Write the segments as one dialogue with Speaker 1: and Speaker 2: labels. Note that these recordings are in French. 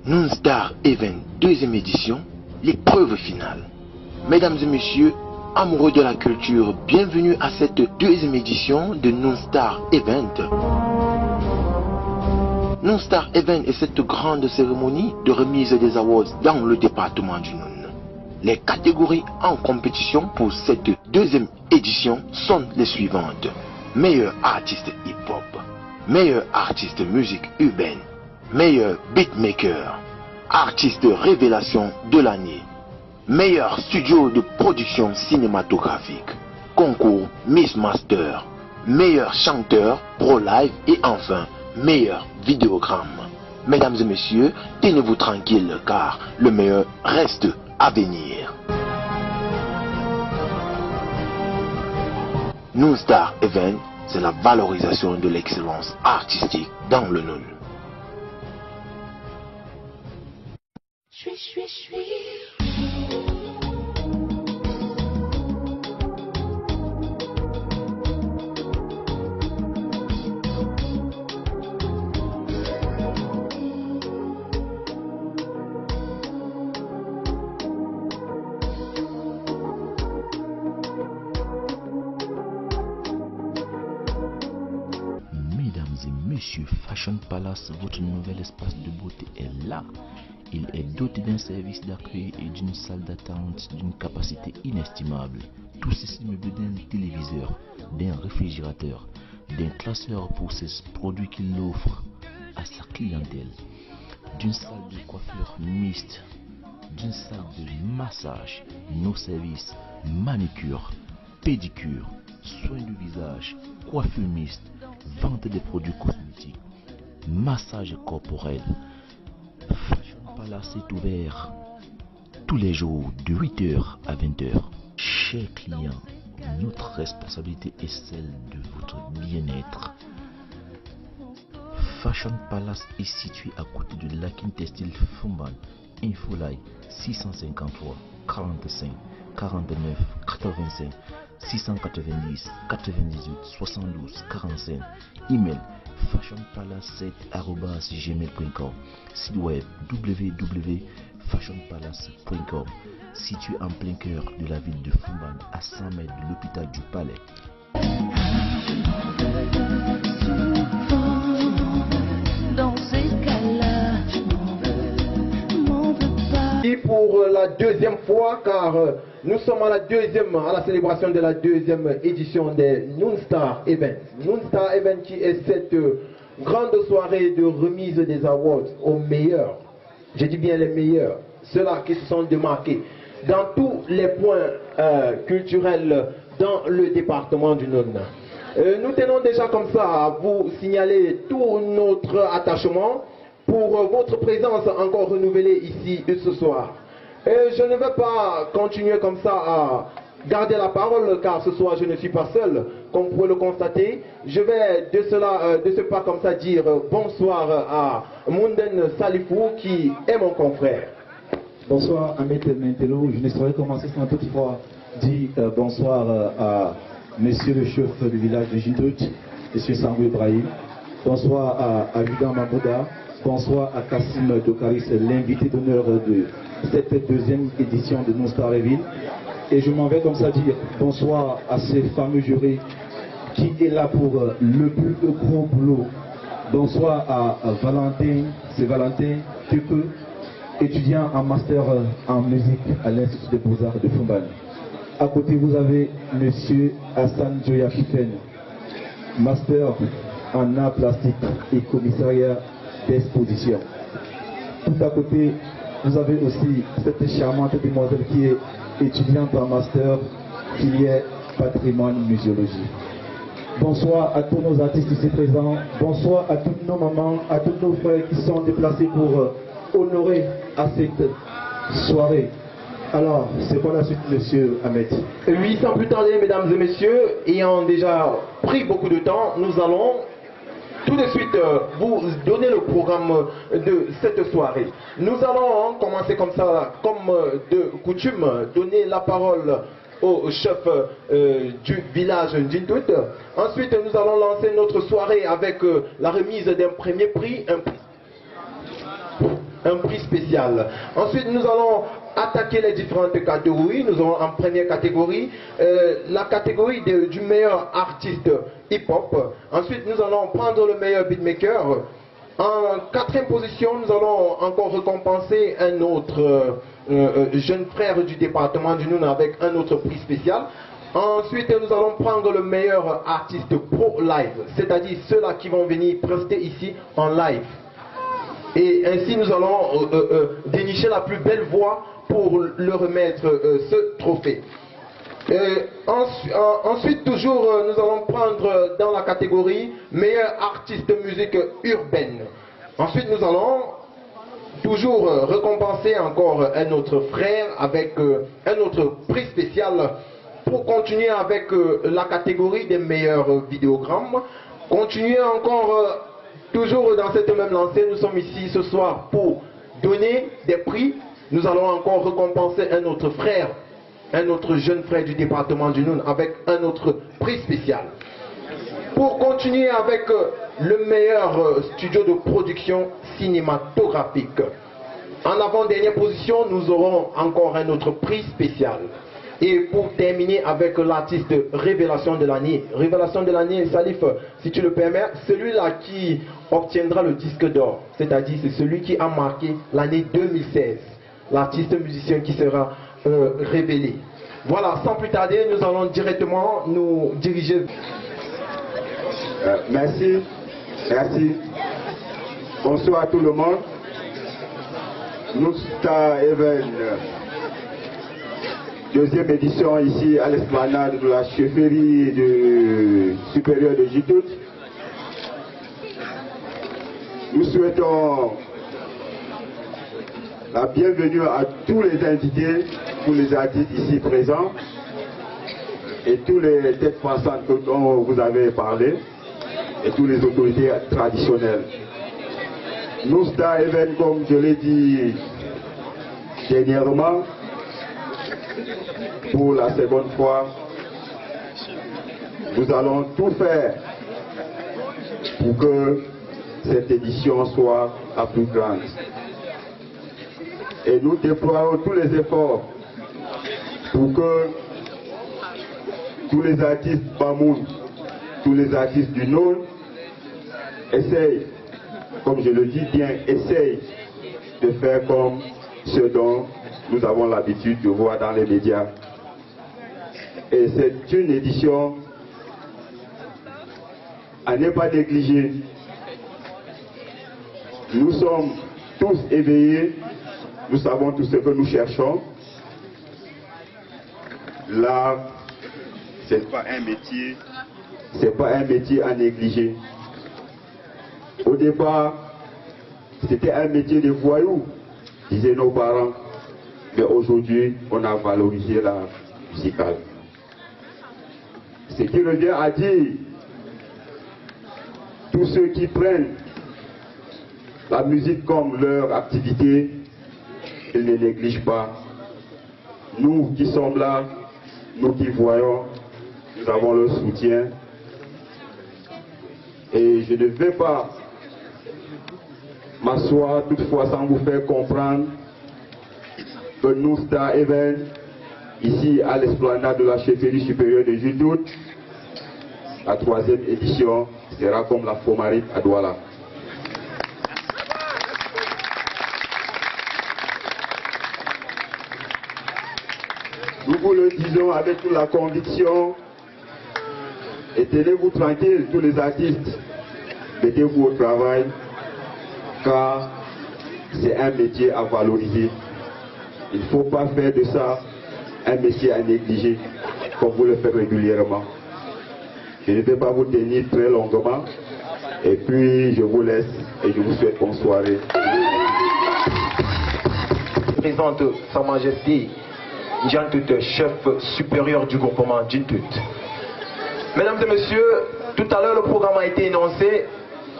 Speaker 1: Non-Star Event deuxième édition, l'épreuve finale. Mesdames et messieurs, amoureux de la culture, bienvenue à cette deuxième édition de Non-Star Event. Non-Star Event est cette grande cérémonie de remise des awards dans le département du Noun. Les catégories en compétition pour cette deuxième édition sont les suivantes. Meilleur artiste hip-hop, meilleur artiste musique urbaine, meilleur beatmaker, artiste révélation de l'année, meilleur studio de production cinématographique, concours Miss Master, meilleur chanteur pro live et enfin meilleur vidéogramme. Mesdames et messieurs, tenez-vous tranquilles car le meilleur reste à venir. Non-Star Event, c'est la valorisation de l'excellence artistique dans le Noun.
Speaker 2: Mesdames et messieurs, Fashion Palace, votre nouvel espace de beauté est là. Il est doté d'un service d'accueil et d'une salle d'attente d'une capacité inestimable. Tout ceci meublé d'un téléviseur, d'un réfrigérateur, d'un classeur pour ses produits qu'il offre à sa clientèle, d'une salle de coiffure mixte, d'une salle de massage, nos services, manicure, pédicure, soins du visage, coiffure mixte, vente des produits cosmétiques, massage corporel. Fashion Palace est ouvert tous les jours de 8h à 20h. Chers clients, notre responsabilité est celle de votre bien-être. Fashion Palace est situé à côté de l'Akin Textile Fumban. Infolai 653 45 49 85 690 98 72 45. Email fashionpalace7@gmail.com. Site web www.fashionpalace.com. Situé en plein cœur de la ville de Fumban, à 100 mètres de l'hôpital du Palais.
Speaker 3: Et pour la deuxième fois, car nous sommes à la célébration de la deuxième édition des Non-Star Event. Non-Star Event qui est cette grande soirée de remise des awards aux meilleurs. Je dis bien les meilleurs, ceux-là qui se sont démarqués dans tous les points culturels dans le département du Noun. Nous tenons déjà comme ça à vous signaler tout notre attachement pour votre présence encore renouvelée ici ce soir. Et je ne vais pas continuer comme ça à garder la parole car ce soir je ne suis pas seul, comme vous pouvez le constater. Je vais de ce pas comme ça dire bonsoir à Mounden Salifou qui est mon confrère.
Speaker 4: Bonsoir Ahmed Mentelo, je ne saurais commencer sans toutefois dire bonsoir à monsieur le chef du village de Jindout, monsieur Sangou Ibrahim. Bonsoir à Ajudan Mambouda. Bonsoir à Kassim Dokaris, l'invité d'honneur de cette deuxième édition de Non-Star Event. Et je m'en vais comme ça dire bonsoir à ces fameux jurés qui est là pour le plus gros boulot. Bonsoir à Valentin, c'est Valentin Tupe, étudiant en master en musique à l'Institut des Beaux-Arts de Fumban. À côté vous avez monsieur Hassan Joya Kifen, master en art plastique et commissariat d'exposition. Tout à côté, vous avez aussi cette charmante demoiselle qui est étudiante en master filière patrimoine muséologie. Bonsoir à tous nos artistes ici présents. Bonsoir à toutes nos mamans, à tous nos frères qui sont déplacés pour honorer à cette soirée. Alors, c'est quoi la suite, monsieur Ahmed?
Speaker 3: Oui, sans plus tarder, mesdames et messieurs, ayant déjà pris beaucoup de temps, nous allons tout de suite vous donner le programme de cette soirée. Nous allons commencer comme ça, comme de coutume, donner la parole au chef du village d'Intout. Ensuite, nous allons lancer notre soirée avec la remise d'un premier prix. un prix spécial. Ensuite, nous allons attaquer les différentes catégories. Nous avons en première catégorie la catégorie du meilleur artiste hip-hop. Ensuite, nous allons prendre le meilleur beatmaker. En quatrième position, nous allons encore récompenser un autre jeune frère du département du Noun avec un autre prix spécial. Ensuite, nous allons prendre le meilleur artiste pro live, c'est-à-dire ceux-là qui vont venir prester ici en live. Et ainsi, nous allons dénicher la plus belle voix pour leur remettre ce trophée. Ensuite, toujours, nous allons prendre dans la catégorie meilleur artiste musique urbaine. Ensuite, nous allons toujours récompenser encore un autre frère avec un autre prix spécial pour continuer avec la catégorie des meilleurs vidéogrammes. Continuer encore, toujours dans cette même lancée, nous sommes ici ce soir pour donner des prix. Nous allons encore récompenser un autre frère, un autre jeune frère du département du Noun avec un autre prix spécial. Pour continuer avec le meilleur studio de production cinématographique. En avant-dernière position, nous aurons encore un autre prix spécial. Et pour terminer avec l'artiste révélation de l'année. Révélation de l'année, Salif, si tu le permets, celui-là qui obtiendra le disque d'or. C'est-à-dire, c'est celui qui a marqué l'année 2016. L'artiste musicien qui sera révélé. Voilà, sans plus tarder, nous allons directement nous diriger.
Speaker 5: Merci. Bonsoir à tout le monde. Noonstar Event, deuxième édition ici à l'esplanade de la chefferie supérieure de J-Tout. Nous souhaitons la bienvenue à tous les invités, tous les artistes ici présents et tous les têtes pensantes dont vous avez parlé et toutes les autorités traditionnelles. Noonstar Event, comme je l'ai dit dernièrement, pour la seconde fois, nous allons tout faire pour que cette édition soit la plus grande. Et nous déployons tous les efforts pour que tous les artistes Bamoun, tous les artistes du Nord essayent, comme je le dis bien, essayent de faire comme ce dont nous avons l'habitude de voir dans les médias. Et c'est une édition à ne pas négliger. Nous sommes tous éveillés, nous savons tout ce que nous cherchons. L'art, c'est pas un métier à négliger. Au départ, c'était un métier de voyous, disaient nos parents. Mais aujourd'hui, on a valorisé l'art musical. Ce qui revient à dire, tous ceux qui prennent la musique comme leur activité, ils ne négligent pas. Nous qui sommes là, nous qui voyons, nous avons le soutien. Et je ne vais pas m'asseoir toutefois sans vous faire comprendre que Noonstar Event, ici à l'esplanade de la chefferie supérieure de J-Tout, la 3e édition sera comme la Fomarite à Douala. Nous vous le disons avec toute la conviction, et tenez-vous tranquille, tous les artistes, mettez-vous au travail, car c'est un métier à valoriser. Il ne faut pas faire de ça un métier à négliger, comme vous le faites régulièrement. Je ne vais pas vous tenir très longuement, et puis je vous laisse, et je vous souhaite bonne soirée.
Speaker 3: Je présente Sa Majesté J-Tout, chef supérieur du groupement J-Tout. Mesdames et messieurs, tout à l'heure le programme a été énoncé.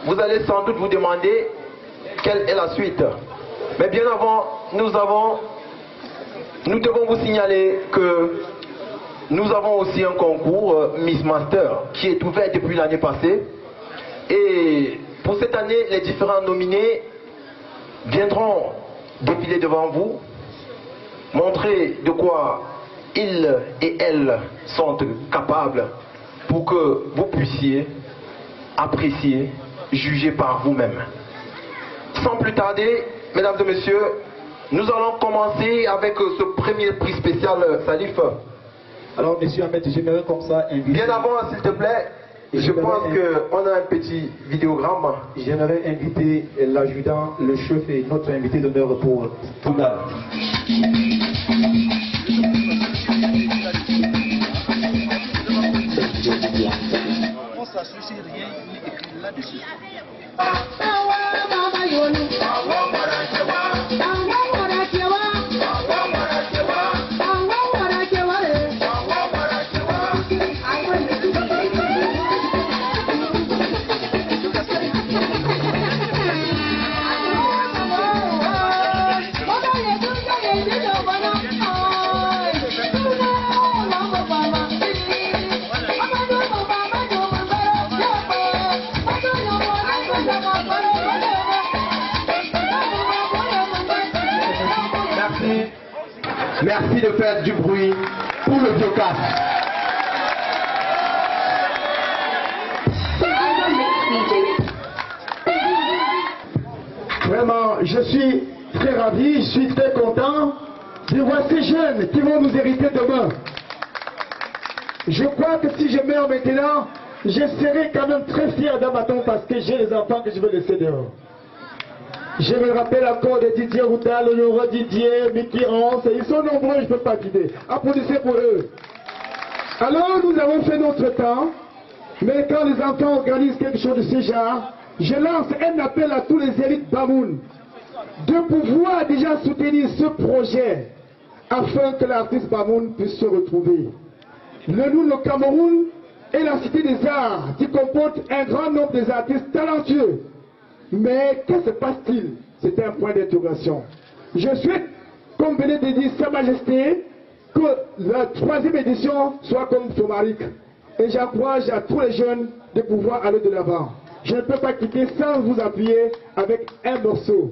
Speaker 3: Vous allez sans doute vous demander quelle est la suite. Mais bien avant, nous devons vous signaler que nous avons aussi un concours Miss Master qui est ouvert depuis l'année passée. Et pour cette année, les différents nominés viendront défiler devant vous, montrer de quoi ils et elles sont capables pour que vous puissiez apprécier, juger par vous-même. Sans plus tarder, mesdames et messieurs, nous allons commencer avec ce premier prix spécial Salif.
Speaker 4: Alors, monsieur Ahmed, j'aimerais comme ça inviter...
Speaker 3: Bien avant, s'il te plaît, je pense qu'on a un petit vidéogramme.
Speaker 4: J'aimerais inviter l'adjudant, le chef et notre invité d'honneur pour tout l'heure.
Speaker 2: On s'associe rien, il écrit là-dessus.
Speaker 3: Merci de faire du bruit pour le Biocas.
Speaker 6: Vraiment, je suis très ravi, je suis très content de voir ces jeunes qui vont nous hériter demain. Je crois que si je meurs maintenant, je serai quand même très fier d'un matin parce que j'ai les enfants que je veux laisser dehors. Je me rappelle encore de Didier Routal, Laurent Didier, Mickey Rance, ils sont nombreux, je ne peux pas quitter. Applaudissez pour eux. Alors nous avons fait notre temps, mais quand les enfants organisent quelque chose de ce genre, je lance un appel à tous les élites Bamoun de pouvoir déjà soutenir ce projet afin que l'artiste Bamoun puisse se retrouver. Le Cameroun est la cité des arts qui comporte un grand nombre des artistes talentueux. Mais que se passe-t-il? C'est un point d'interrogation. Je souhaite, comme venait de dire Sa Majesté, que la 3e édition soit comme Fomaric. Et j'encourage à tous les jeunes de pouvoir aller de l'avant. Je ne peux pas quitter sans vous appuyer avec un morceau.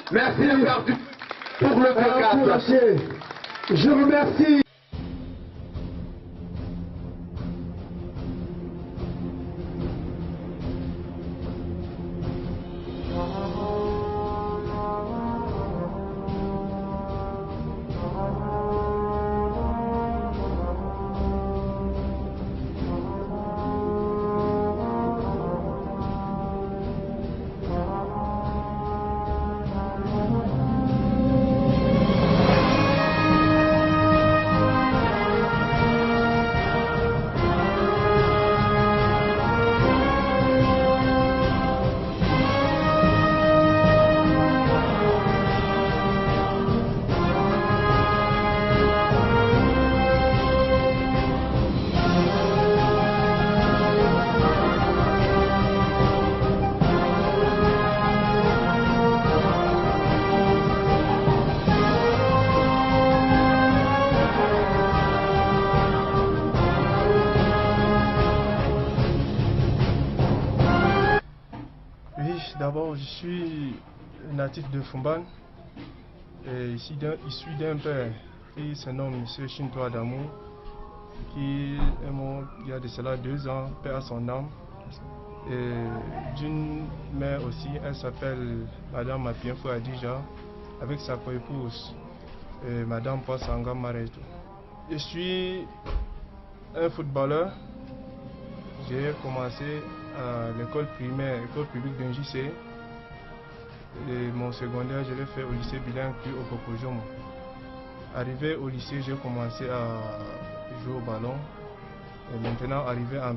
Speaker 6: Merci pour le encourager. Je remercie.
Speaker 7: D'abord, je suis natif de Fumban, et issu d'un père qui se nomme M. Shintoa Damu, qui est mort il y a de cela 2 ans, paix à son âme. Et d'une mère aussi, elle s'appelle Madame Mapienfou Adija, avec sa coépouse, Madame Poissanga Mareto. Je suis un footballeur. J'ai commencé à l'école primaire, école publique d'Njissé. Et mon secondaire, je l'ai fait au lycée bilingue puis au Kokojomo. Arrivé au lycée, j'ai commencé à jouer au ballon. Et maintenant, arrivé en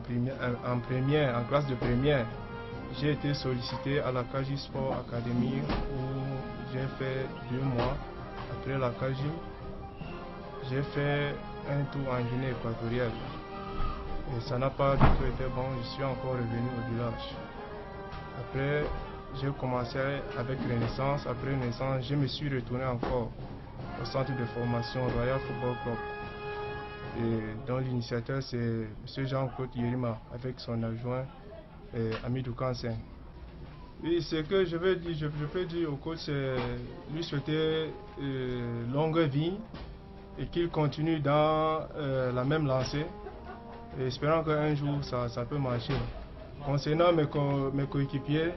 Speaker 7: classe de première, j'ai été sollicité à la Kaji Sport Academy où j'ai fait 2 mois. Après la Kaji, j'ai fait un tour en Guinée équatoriale. Et ça n'a pas du tout été bon, je suis encore revenu au village. Après, j'ai commencé avec Renaissance. Après Renaissance, je me suis retourné encore au centre de formation Royal Football Club. Et dont l'initiateur c'est M. Jean-Claude Yerima avec son adjoint Amidou Kansen. Et ce que je peux dire au coach, c'est lui souhaiter longue vie et qu'il continue dans la même lancée. Et espérant qu'un jour ça peut marcher. Concernant mes coéquipiers,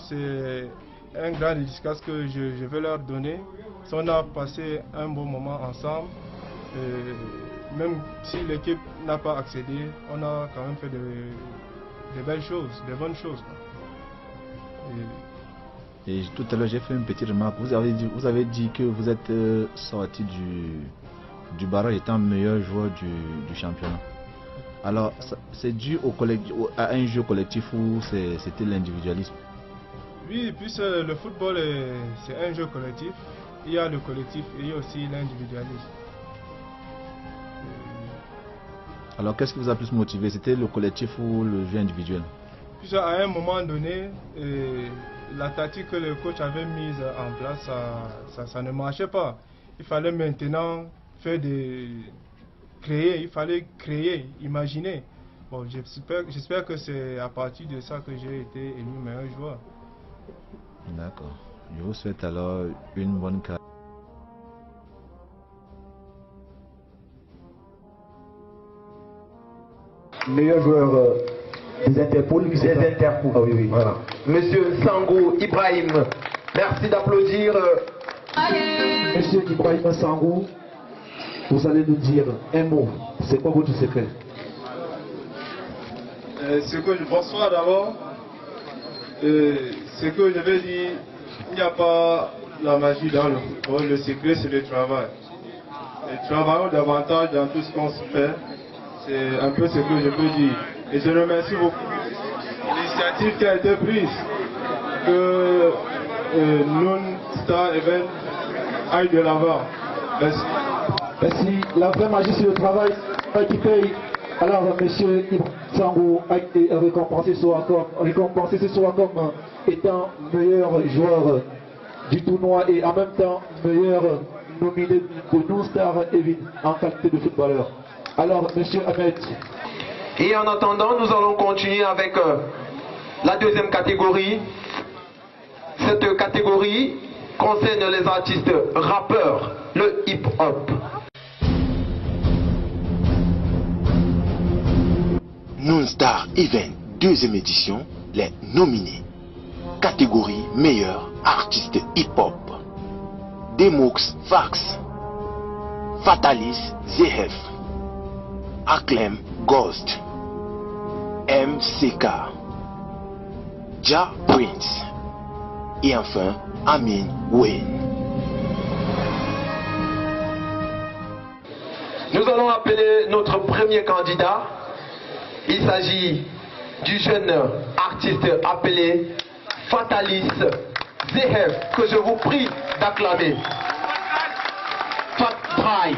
Speaker 7: c'est un grand dédicace que je veux leur donner. On a passé un bon moment ensemble. Même si l'équipe n'a pas accédé, on a quand même fait de belles choses, de bonnes choses.
Speaker 2: Et tout à l'heure, j'ai fait une petite remarque. Vous avez dit que vous êtes sorti
Speaker 8: du barrage étant meilleur joueur du championnat. Alors, c'est dû à un jeu collectif ou c'était l'individualisme?
Speaker 7: Oui, puisque le football c'est un jeu collectif. Il y a le collectif et il y a aussi l'individualisme.
Speaker 8: Alors, qu'est-ce qui vous a plus motivé? C'était le collectif ou le jeu individuel?
Speaker 7: Puisque à un moment donné, la tactique que le coach avait mise en place, ça ne marchait pas. Il fallait maintenant il fallait créer, imaginer. Bon, j'espère que c'est à partir de ça que j'ai été élu meilleur joueur.
Speaker 8: D'accord. Je vous souhaite alors une bonne carrière.
Speaker 4: Meilleur joueur des Interpol.
Speaker 3: Ah, oui, oui. Voilà. Monsieur Sangou Ibrahim, merci d'applaudir.
Speaker 4: Monsieur Ibrahim Sangou, vous allez nous dire un mot. C'est quoi votre secret?
Speaker 7: Bonsoir d'abord. Ce que je vais dire, il n'y a pas la magie dans le football. Le secret, c'est le travail. Et travaillons davantage dans tout ce qu'on se fait. C'est un peu ce que je peux dire. Et je remercie beaucoup l'initiative qui a été prise que Noon Star Event aille de l'avant. Merci.
Speaker 4: Merci. La vraie magie, c'est le travail qui paye. Alors, monsieur Ibrahim Sangou a été récompensé ce soir comme étant meilleur joueur du tournoi et en même temps meilleur nominé de Noon Star Event en qualité de footballeur. Alors, monsieur Ahmed.
Speaker 3: Et en attendant, nous allons continuer avec la deuxième catégorie. Cette catégorie concerne les artistes rappeurs, le hip-hop.
Speaker 1: Noon Star Event, deuxième édition, les nominés. Catégorie meilleur artiste hip-hop. Demox Fax, Fatalis ZF, Acclaim Ghost, MCK, Ja Prince et enfin Amin Wayne.
Speaker 3: Nous allons appeler notre premier candidat. Il s'agit du jeune artiste appelé Fatalis ZF, que je vous prie d'acclamer. Fat Try.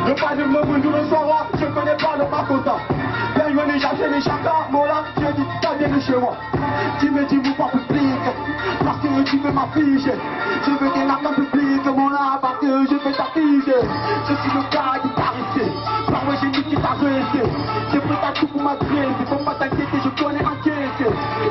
Speaker 9: Le pas de me du le soir, je connais pas le Makota. Ben je n'ai jamais les chaka, Mola, tu dis t'as bien chez moi. Tu me dis vous pas public, parce que tu veux m'afficher. Je veux des lacs public, mon là, parce que je veux t'afficher. Je suis le gars qui t'a resté, par moi j'ai dit qui t'a resté. J'ai pris ta tout pour m'agresser, faut pas t'inquiéter, je connais encaissé.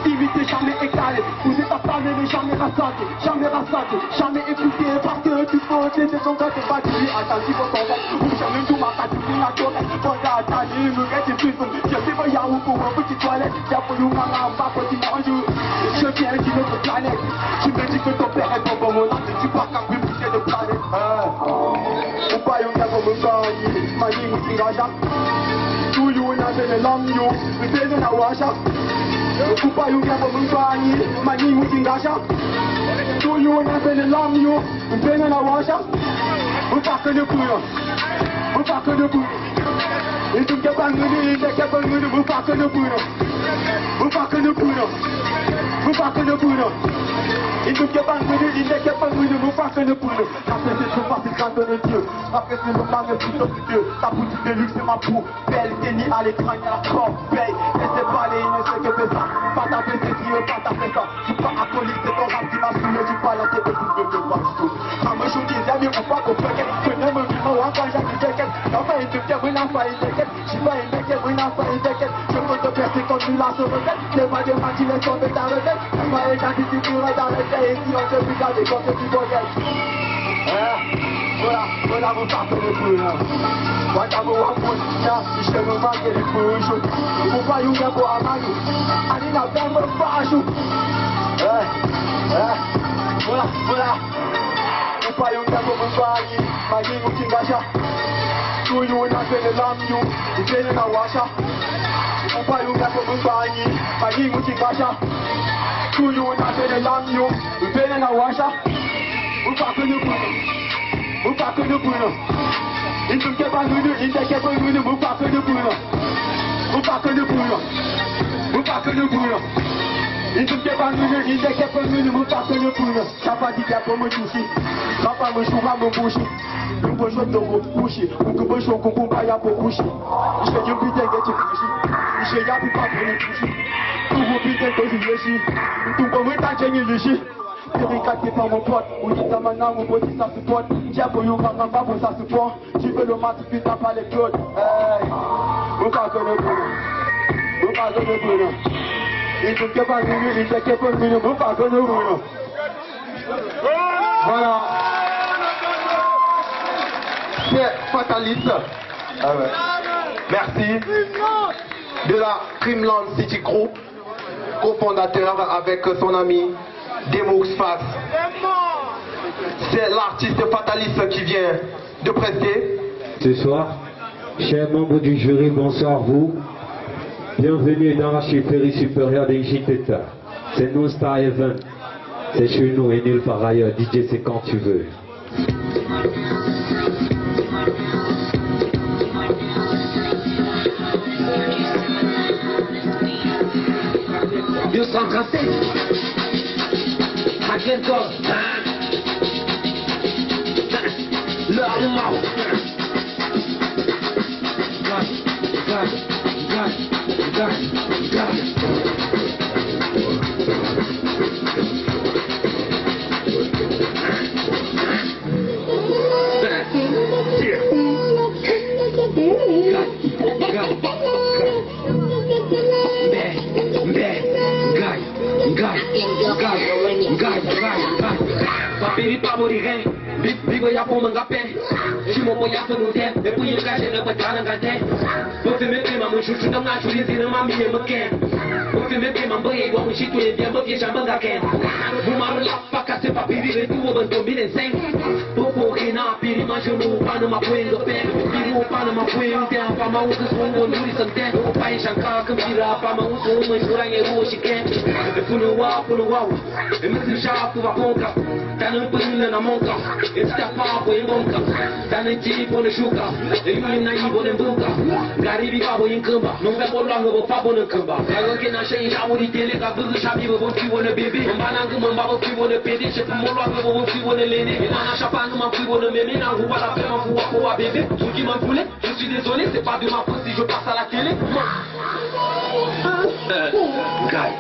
Speaker 9: Imité, jamais égalé, vous êtes affamé mais jamais rassaté, jamais écouté, parce que tu connais des gens qui t'ont battu. Attentif au combat, ou jamais tout m'a battu, tu m'as tourné, quand t'as attendu, me reste plus. Je suis pas Yahoo pour une petite toilette, j'ai pour nous maman, pas petit bonjour. Je viens d'une autre planète, tu me dis que ton père est bon pour mon âme, tu pas qu'un peu bouger de planète. Ou pas yon y'a comme un gagné, mani ou singaja. Tout yon y'a fait le long yon, mais c'est de la washa. Ou pas yon y'a comme un gagné, mani ou singaja. Tout yon y'a fait le long yon, mais c'est de la washa. Ou pas que le couillon, ou pas que le couillon. Et tout est pas venu, il est pas venu, vous pas que le boulot. Vous pas que le boulot. Vous pas que le boulot. Et tout est pas venu, il est pas venu, vous pas que le boulot. Après c'est trop facile quand on est Dieu. Après c'est le mal, plutôt que Dieu. Ta boutique de luxe, c'est ma peau. Belle, tenue à l'écran, il y a la porte, paye. Laissez pas les, ne sais que c'est ça. Pas taper, c'est qui veut pas taper ça. Tu pas acolyte, c'est ton rap qui m'a saoulé, tu pas la tête de tout, de pas du tout. Quand me joue des amis, on pas qu'on fait qu'elle. Que ne me vit pas, on va jamais dire qu'elle. Enfin, il te fait, oui, n'a pas été qu'elle. Je suis pas une mec, oui, n'a pas été qu'elle. Je peux te percer comme tu l'as sur le tête. C'est pas de ma tu laisses tomber ta retraite. C'est pas les gens qui tu pourrais dans le tête. Et si on te fait garder comme ce petit bordel. voilà mon partenaire de peur. Wakamu wakunya, ishemu mageli fujo. Upa yunga bo amanu, anina bembo fashu. Voilà. Upa yunga bo mbayi, magingu kingasha. Tuyu na tele lamyu, itele na washa. Upa yunga bo mbayi, magingu kingasha. Tuyu na tele lamyu, itele na washa. Upa kunu puno. Intum ke bangunu, inte ke bangunu, mupa kunu puno. Intum ke bangunu, inte ke bangunu, mupa kunu puno. Chapa di kapo mo chushi, kapa mo shuka mo bushi. Lumbo shotogo bushi, ukubo shokungu baya po bushi. Ishe yumpite gechi bushi, ishe yapi papuni bushi. Ubu pite kozi yeshi, intumbo mwita chenye lishi. Kati par mon pote, ou dit ta mana, mon body ça supporte. Tiens pour you, quand on ça supporte. Tu veux le mat, tu t'as pas les clodes. Hey, on va connaître le boulot. On va connaître le boulot. Il faut que pas nous, il faut que pas nous, on va connaître le boulot.
Speaker 3: Voilà. C'est Fataliste. Ah ouais. Merci. De la Dreamland City Group, cofondateur avec son ami Demaux Fax. C'est l'artiste Fataliste qui vient de prester.
Speaker 10: Ce soir, chers membres du jury, bonsoir vous. Bienvenue dans l'archipérie supérieure d'Injiteta. C'est No Star Event. C'est chez nous et nulle part ailleurs. DJ, c'est quand tu veux.
Speaker 11: Papiri pa moriren, bigo ya po mangape. Shimo po ya penute, e puye kashe na patana gante. Bo fe me ma mo chuchu na na churi zina ma mi me ken. Bo fe me ma boye wa mo shitu e bien bo fiesha manga ken. Bo ma la pa ka se papiri le tuo ban 2005. Bo po kina piri ma jono pa na ma puendo pe. Piri o pa na ma puendo te pa ma uso songo nuri sante. O pa shanka kam pira pa ma uso mo shura nge ro shiken. E puno wa. E me sha pu va konka. Tana pulina na monka. E sta pa po ngonka. Tana ti po ne shuka. E yuni na ibo ne buka. Garibi pa bo yinkamba. Non be bo longo bo pa bo ne kamba. Kago ke na shay ya wori tele ka bugu shabi bo fi wona bebe. Mbana ngum mba bo fi wona pede. Che mo longo bo fi wona lene. E na chapa ngum fi wona meme na hu wala pe ma fu wa ko wa bebe. Tu qui m'en voulait, je suis désolé, c'est pas de ma faute si je passe à la télé. Guy.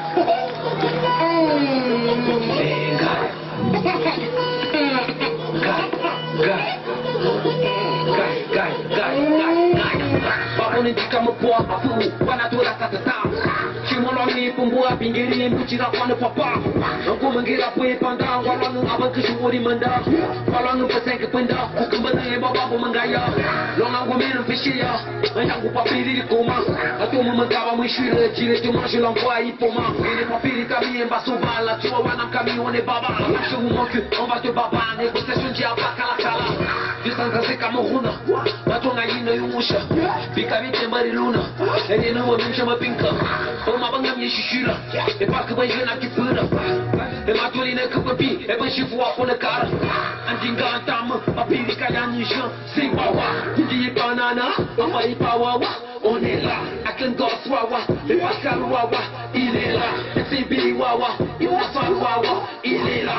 Speaker 11: Babone di kama poa afu wana tola tatata. Chimoloni pumbua pingiri mkuchira kwana papa. Nko mangira pwe panda walanu abanku shuwori manda. Walanu pasenke penda kukumbane baba mangaya. Longa ngomeno fishia. Nyangu papiri koma. Atomo mangaba mwishire jire tumashi l'envoi ipoma. Ele papiri kami mbaso bala tuwa wana kami one baba. Je vous manque on va te baba négociation dia bakala kala. Disangaze kama huna. Batonga yino yumusha. Bikabite mari luna. Ene no mwisha mapinka. Oma banga mishishira. E park ba jena kifura. E matuli ne kupapi. E ba shifu wa pona kara. Anjinga antama. Papiri kaya nisha. Simbawa. Ndi banana. Ama ipawawa. On est là. Aken gos wawa. E Pascal wawa. Il est là. E Sibi wawa. Il Wasal wawa. Il est là.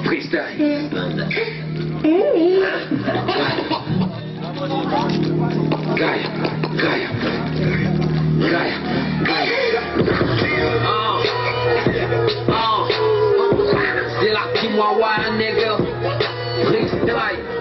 Speaker 11: Freestyle. Gaia. C'est là qui moi, nigga. Freestyle.